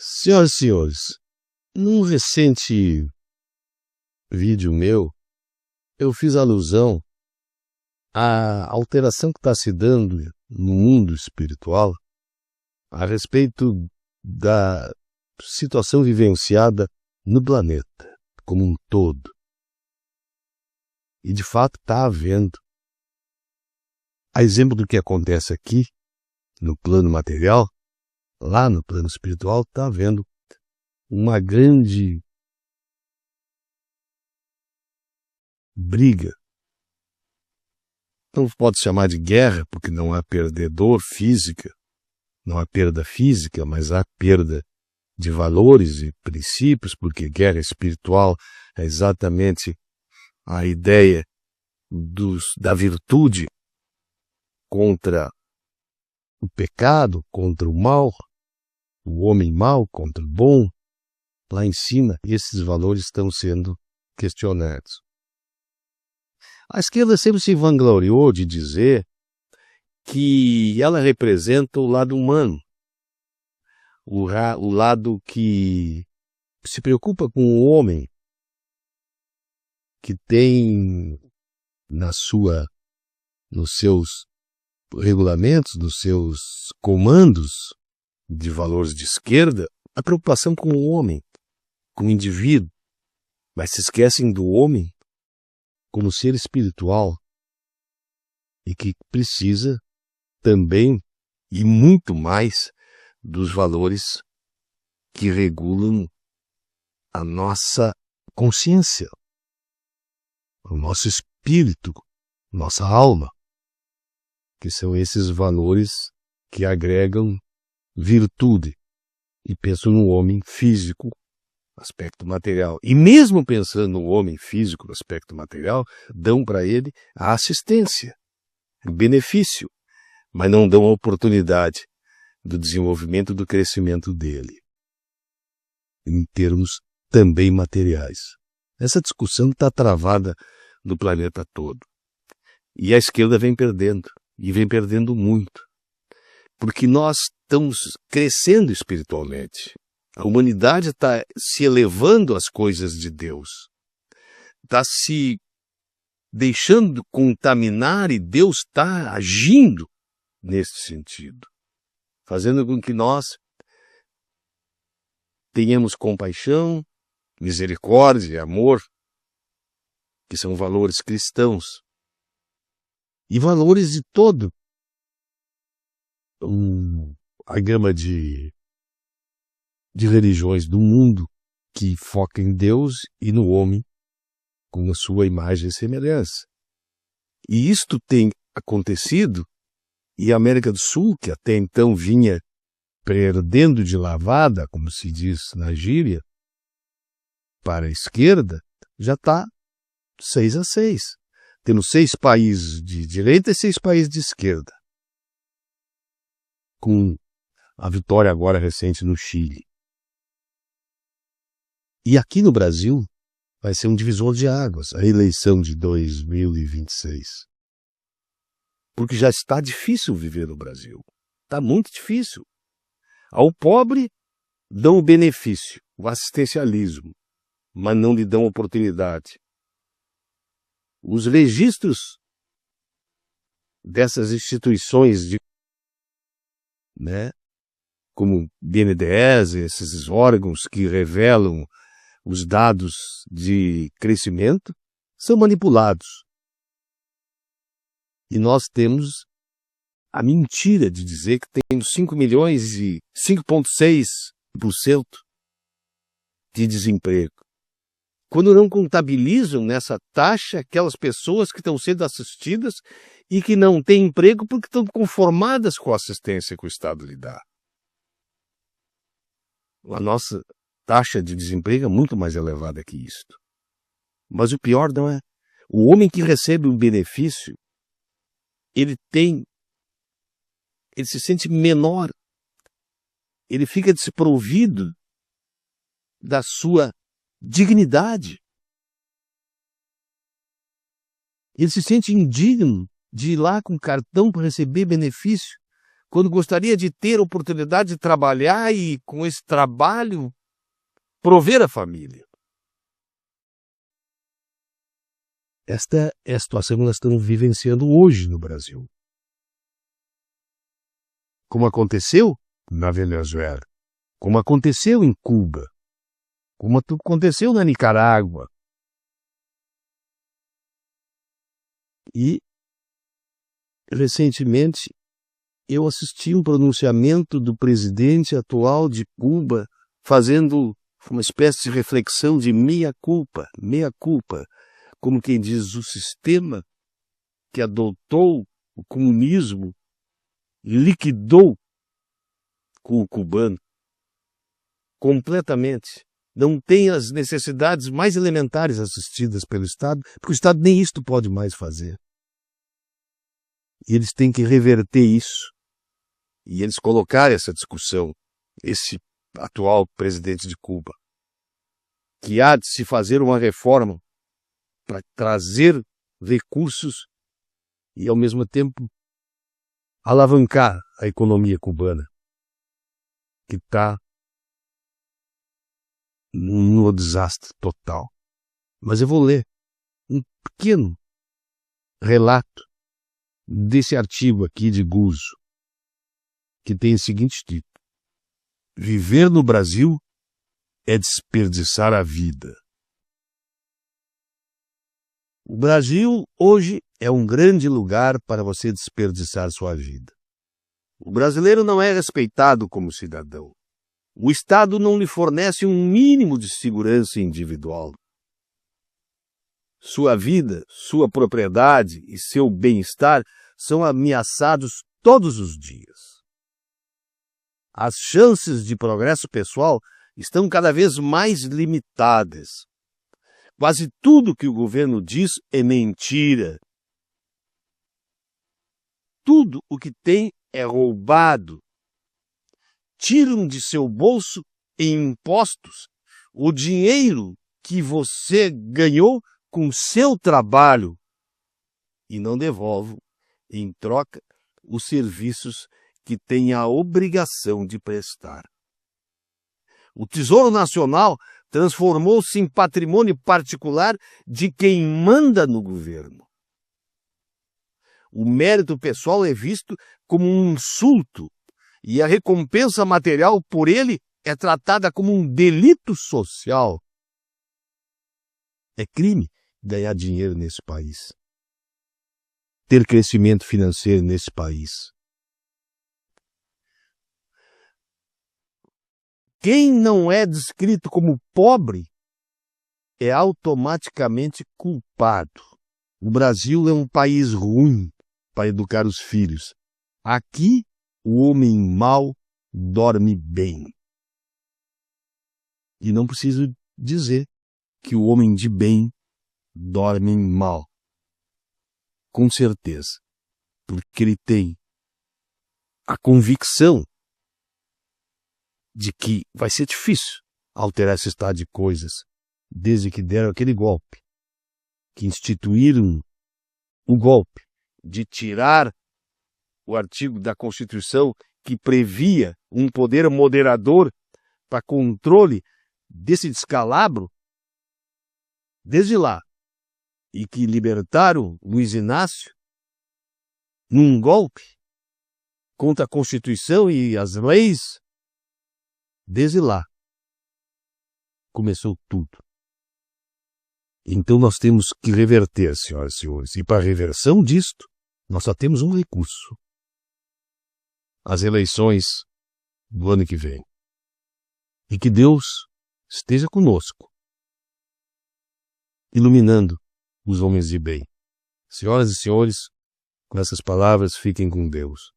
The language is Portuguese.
Senhoras e senhores, num recente vídeo meu, eu fiz alusão à alteração que está se dando no mundo espiritual a respeito da situação vivenciada no planeta como um todo. E de fato está havendo, a exemplo do que acontece aqui no plano material, lá no plano espiritual está havendo uma grande briga. Não pode chamar de guerra, porque não há perdedor física, não há perda física, mas há perda de valores e princípios, porque guerra espiritual é exatamente a ideia da virtude contra o pecado, contra o mal, o homem mau contra o bom. Lá em cima, esses valores estão sendo questionados. A esquerda sempre se vangloriou de dizer que ela representa o lado humano, o lado que se preocupa com o homem, que tem nos seus regulamentos, nos seus comandos de valores de esquerda, a preocupação com o homem, com o indivíduo, mas se esquecem do homem como ser espiritual e que precisa também e muito mais dos valores que regulam a nossa consciência, o nosso espírito, nossa alma, que são esses valores que agregam virtude. E penso no homem físico, aspecto material. E mesmo pensando no homem físico, no aspecto material, dão para ele a assistência, o benefício, mas não dão a oportunidade do desenvolvimento, do crescimento dele, em termos também materiais. Essa discussão está travada no planeta todo. E a esquerda vem perdendo, e vem perdendo muito, porque nós estamos crescendo espiritualmente. A humanidade está se elevando às coisas de Deus, está se deixando contaminar e Deus está agindo nesse sentido, fazendo com que nós tenhamos compaixão, misericórdia e amor, que são valores cristãos, e valores de todo a gama de religiões do mundo que foca em Deus e no homem com a sua imagem e semelhança. E isto tem acontecido, e a América do Sul, que até então vinha perdendo de lavada, como se diz na gíria, para a esquerda, já está 6-6. Temos 6 países de direita e 6 países de esquerda, com a vitória agora recente no Chile. E aqui no Brasil vai ser um divisor de águas, a eleição de 2026. Porque já está difícil viver no Brasil. Está muito difícil. Ao pobre dão o benefício, o assistencialismo, mas não lhe dão oportunidade. Os registros dessas instituições como BNDES, esses órgãos que revelam os dados de crescimento, são manipulados. E nós temos a mentira de dizer que temos 5 milhões e 5,6% de desemprego, quando não contabilizam nessa taxa aquelas pessoas que estão sendo assistidas e que não têm emprego porque estão conformadas com a assistência que o Estado lhe dá. A nossa taxa de desemprego é muito mais elevada que isto. Mas o pior não é. O homem que recebe um benefício, ele se sente menor. Ele fica desprovido da sua dignidade. Ele se sente indigno de ir lá com cartão para receber benefício, quando gostaria de ter oportunidade de trabalhar e, com esse trabalho, prover a família. Esta é a situação que nós estamos vivenciando hoje no Brasil. Como aconteceu na Venezuela, como aconteceu em Cuba, como aconteceu na Nicarágua. E, recentemente, eu assisti um pronunciamento do presidente atual de Cuba, fazendo uma espécie de reflexão de meia culpa, como quem diz, o sistema que adotou o comunismo liquidou o cubano completamente. Não tem as necessidades mais elementares assistidas pelo Estado, porque o Estado nem isto pode mais fazer. E eles têm que reverter isso. E eles colocaram essa discussão, esse atual presidente de Cuba, que há de se fazer uma reforma para trazer recursos e, ao mesmo tempo, alavancar a economia cubana, que está num desastre total. Mas eu vou ler um pequeno relato desse artigo aqui de Guzzo, que tem o seguinte título: Viver no Brasil é desperdiçar a vida. O Brasil hoje é um grande lugar para você desperdiçar sua vida. O brasileiro não é respeitado como cidadão. O Estado não lhe fornece um mínimo de segurança individual. Sua vida, sua propriedade e seu bem-estar são ameaçados todos os dias. As chances de progresso pessoal estão cada vez mais limitadas. Quase tudo que o governo diz é mentira. Tudo o que tem é roubado. Tiram de seu bolso em impostos o dinheiro que você ganhou com seu trabalho e não devolvem, em troca, os serviços que tem a obrigação de prestar. O Tesouro Nacional transformou-se em patrimônio particular de quem manda no governo. O mérito pessoal é visto como um insulto e a recompensa material por ele é tratada como um delito social. É crime ganhar dinheiro nesse país, ter crescimento financeiro nesse país. Quem não é descrito como pobre é automaticamente culpado. O Brasil é um país ruim para educar os filhos. Aqui, o homem mau dorme bem. E não preciso dizer que o homem de bem dorme mal. Com certeza. Porque ele tem a convicção de que vai ser difícil alterar esse estado de coisas desde que deram aquele golpe, que instituíram o golpe de tirar o artigo da Constituição que previa um poder moderador para controle desse descalabro, desde lá, e que libertaram Luiz Inácio num golpe contra a Constituição e as leis. Desde lá, começou tudo. Então nós temos que reverter, senhoras e senhores. E para a reversão disto, nós só temos um recurso: as eleições do ano que vem. E que Deus esteja conosco, iluminando os homens de bem. Senhoras e senhores, com essas palavras, fiquem com Deus.